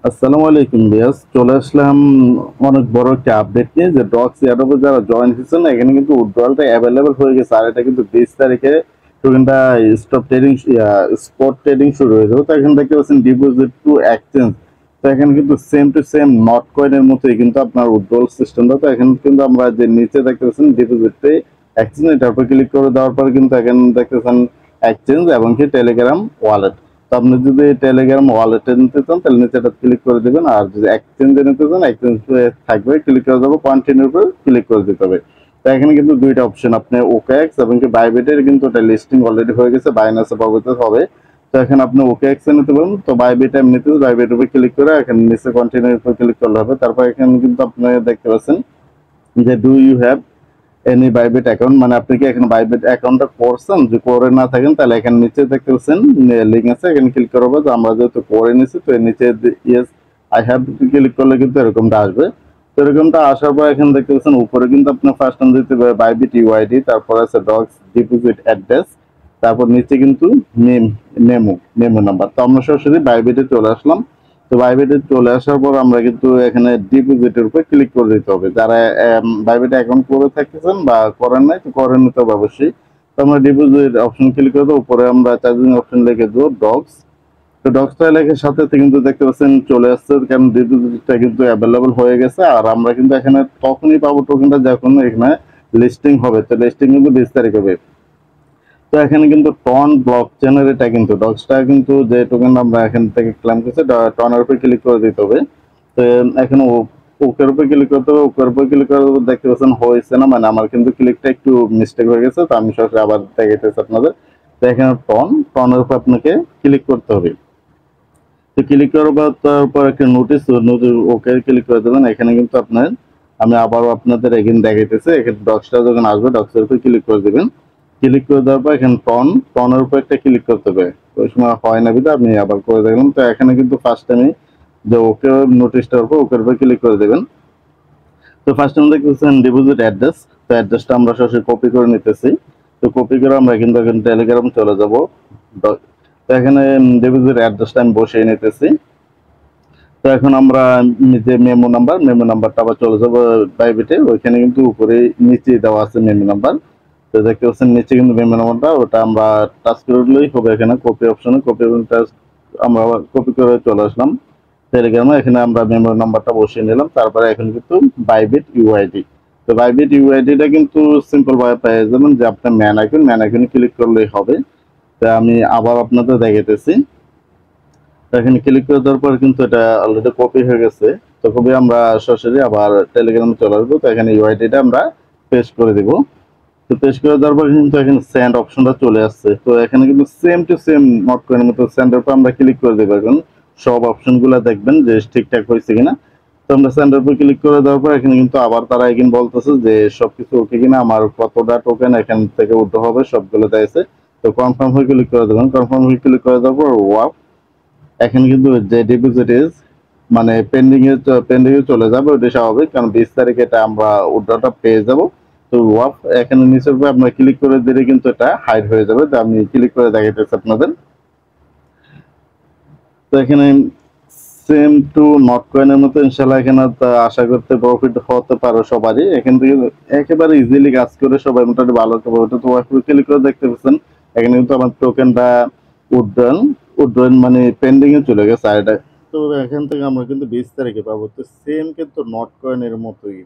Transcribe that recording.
আসসালামু আলাইকুম বিয়াস, চলে আসলাম অনেক বড় একটা আপডেট নিয়ে যে ডক্স এয়ারড্রপে যারা জয়েন হয়েছেন এখানে কিন্তু উইথড্রলটা অ্যাভেলেবল হয়ে গেছে। আর এটা কিন্তু 20 তারিখে টোকেনটা স্টপ ট্রেডিং স্পট ট্রেডিং শুরু হয়ে যাবে। তো এখানে দেখতে পাচ্ছেন ডিপোজিট টু এক্সচেঞ্জ। তো এখানে কিন্তু সেম টু সেম নট কয়েনের মতোই কিন্তু আপনার উইথড্রল সিস্টেমটা। তো এখানে কিন্তু আমরা যে নিচে দেখতে পাচ্ছেন ডিপোজিট টু এক্সচেঞ্জ, এটার উপর ক্লিক করে দেওয়ার পর কিন্তু এখানে দেখতে পাচ্ছেন এক্সচেঞ্জ এবং কি টেলিগ্রাম ওয়ালেট। তো আপনি যদি টেলিগ্রাম ওয়ালেটে নিতে চান তাহলে নিচে এটা ক্লিক করে দিবেন, আর যদি এক্সচেঞ্জে নিতে চান এক্সচেঞ্জ থাকবে, ক্লিক করে দেবো, কন্টিনিউর উপর ক্লিক করে দিতে হবে। তো এখানে কিন্তু দুইটা অপশন, আপনি ওকেএক্স এবং কি বাইবিটের কিন্তু এটা লিস্টিং অলরেডি হয়ে গেছে, বাইনান্সে পাবতে হবে। তো এখানে আপনি ওকেএক্স এ নিতে পারেন, তো বাইবিট এমনিতে বাইবিটের উপর ক্লিক করে এখানে নিচে কন্টিনিউর উপর ক্লিক করলে হবে। তারপর এখানে কিন্তু আপনি দেখতে পাচ্ছেন যে do you have any Bybit account, মানে আপনি কি এখানে বাইবিট অ্যাকাউন্টটা করছেন। যদি করে না থাকেন তাহলে এখানে নিচে দেখতে পাচ্ছেন লিঙ্ক আছে, এখানে ক্লিক করবো। তো আমরা যেহেতু করে নিছি তো এর নিচে ইয়েস আই হ্যাভ ক্লিক করলে কিন্তু এরকমটা আসবে। তো এরকমটা আসার পর এখানে দেখতে পাচ্ছেন উপরে কিন্তু আপনার ফার্স্ট নাম দিতে হবে বাইবিট ইউআইডি, তারপর আছে ডক্স ডিপোজিট অ্যাড্রেস, তারপর নিচে কিন্তু নেম, মেমো নাম্বার। তো আমরা সরাসরি বাইবিটে চলে আসলাম। তো বাইবিটে চলে আসার পর আমরা কিন্তু এখানে ডিপোজিটের উপর ক্লিক করে দিতে হবে। যারা বাইবিটে অ্যাকাউন্ট করে থাকতেছেন বা করেন নাই তো করে নিতে হবে অবশ্যই। তো আমরা ডিপোজিট অপশন ক্লিক করে দেবো, উপরে আমরা চার্জিং অপশন লিখে দেবো ডক্স। তো ডক্সটা লেখার সাথে সাথে কিন্তু দেখতে পাচ্ছেন চলে আসছে, কারণ ডিপোজিটটা কিন্তু অ্যাভেলেবল হয়ে গেছে। আর আমরা কিন্তু এখানে তখনই পাবো টোকেনটা যখন এখানে লিস্টিং হবে। তো লিস্টিং কিন্তু 20 তারিখ হবে। তো এখানে কিন্তু টন ব্লক চেনের এটা কিন্তু ডক্সটা কিন্তু যে টোকেন আমরা এখান থেকে ক্লেম করছি টনের উপর ক্লিক করে দিতে হবে। তো এখানে ওকের উপর ক্লিক করতে হবে, ওকের উপর ক্লিক করে দেখতে পাচ্ছেন হয়েছে না, মানে আমার কিন্তু ক্লিকটা একটু মিস্টেক হয়ে গেছে। তো আমি সরাসরি আবার দেখাইতেছি আপনাদের। তো এখানে টনের উপর আপনাকে ক্লিক করতে হবে। তো ক্লিক করার তারপর একটা নোটিশ ওকে ক্লিক করে দেবেন। এখানে কিন্তু আপনার আমি আবারও আপনাদের এখানে দেখাইতেছি, এখানে ডক্সটা যখন আসবে ডক্সের উপর ক্লিক করে দেবেন। ক্লিক করে দেওয়ার পর এখানে টনের উপর একটা ক্লিক করতে হবে। ওই সময় হয় না বিধা আমি আবার করে দেখলাম। তো এখানে কিন্তু ফার্স্ট আমি যে ওকে নোটিশটার উপর ওকের উপর ক্লিক করে দেবেন। তো ফার্স্ট টাইম দেখতেছেন ডিপোজিট অ্যাড্রেস। তো অ্যাড্রেসটা আমরা সরাসরি কপি করে নিতেছি। তো কপি করে আমরা কিন্তু এখন টেলিগ্রাম চলে যাব। তো এখানে ডিপোজিট অ্যাড্রেসটা আমি বসিয়ে নিতেছি। তো এখন আমরা যে মেমো নাম্বারটা আবার চলে যাবো বাইবিটে, ওইখানে কিন্তু উপরে নিচে দেওয়া আছে মেমো নাম্বার। তো দেখতে পাচ্ছেন নিচে কিন্তু মেমো নাম্বারটা, ওটা আমরা টাচ করে দিলেই হবে। এখানে কপি অপশনে কপি টাচ আমরা কপি করে চলে আসলাম টেলিগ্রামে। এখানে আমরা মেমো নাম্বারটা বসিয়ে নিলাম। তারপরে এখন কিন্তু বাইবিট ইউআইডি। তো বাইবিট ইউআইডিটা কিন্তু সিম্পল ভাবে পেয়ে যাবেন, যে আপনার ম্যান আইকনে ক্লিক করলেই হবে। তা আমি আবার আপনাদের দেখাইতেছি। এখানে ক্লিক করে দেওয়ার পর কিন্তু এটা অলরেডি কপি হয়ে গেছে। তো কপি আমরা সরাসরি আবার টেলিগ্রামে চলে আসবো। তো এখানে ইউআইডিটা আমরা পেস্ট করে দিব। তো পেস্ট করে দেওয়ার পর কিন্তু এখানে সেন্ড অপশনটা চলে আসছে। তো এখানে কিন্তু সেম টু সেম নট কয়েনের মতো সেন্ডের উপর আমরা ক্লিক করে দেবো। এখন সব অপশনগুলো দেখবেন যে ঠিকঠাক হয়েছে কিনা। তো আমরা সেন্ডের উপর ক্লিক করে দেওয়ার পর এখানে কিন্তু আবার তারা এখানে বলতেছে যে সবকিছু ওকে কিনা, আমার কতটা টোকেন এখান থেকে উঠতে হবে সবগুলো দিয়েছে। তো কনফার্ম হয়ে ক্লিক করে দেবেন। কনফার্ম হয়ে ক্লিক করে দেওয়ার পর ওয়াও, এখানে কিন্তু যে ডিপোজিট ইজ মানে পেন্ডিং এ চলে যাবে, ওটা স্বাভাবিক, কারণ 20 তারিখে এটা আমরা উইথড্রটা পেয়ে যাব। তো ওয়াফ এখানে নিচের উপর আপনার ক্লিক করে দিলে কিন্তু এটা হাইড হয়ে যাবে। তো আমি ক্লিক করে দেখাইতেছি আপনাদের। তো এখানে সেম টু নট কয়েনের মতো ইনশাল্লাহ এখানে আশা করতে প্রফিট হতে পারো সবারই। এখান থেকে একেবারে ইজিলি কাজ করে সবাই মোটামুটি ভালো একটা প্রফিট। তো ওয়াফ ক্লিক করে দেখতে পাচ্ছেন এখানে কিন্তু আমার টোকেনটা উড্ডয়ন উড্ডয়ন মানে পেন্ডিং এ চলে গেছে। আর এটা তো এখান থেকে আমরা কিন্তু 20 তারিখে পাবো। তো সেম কিন্তু নট কয়েনের মতোই।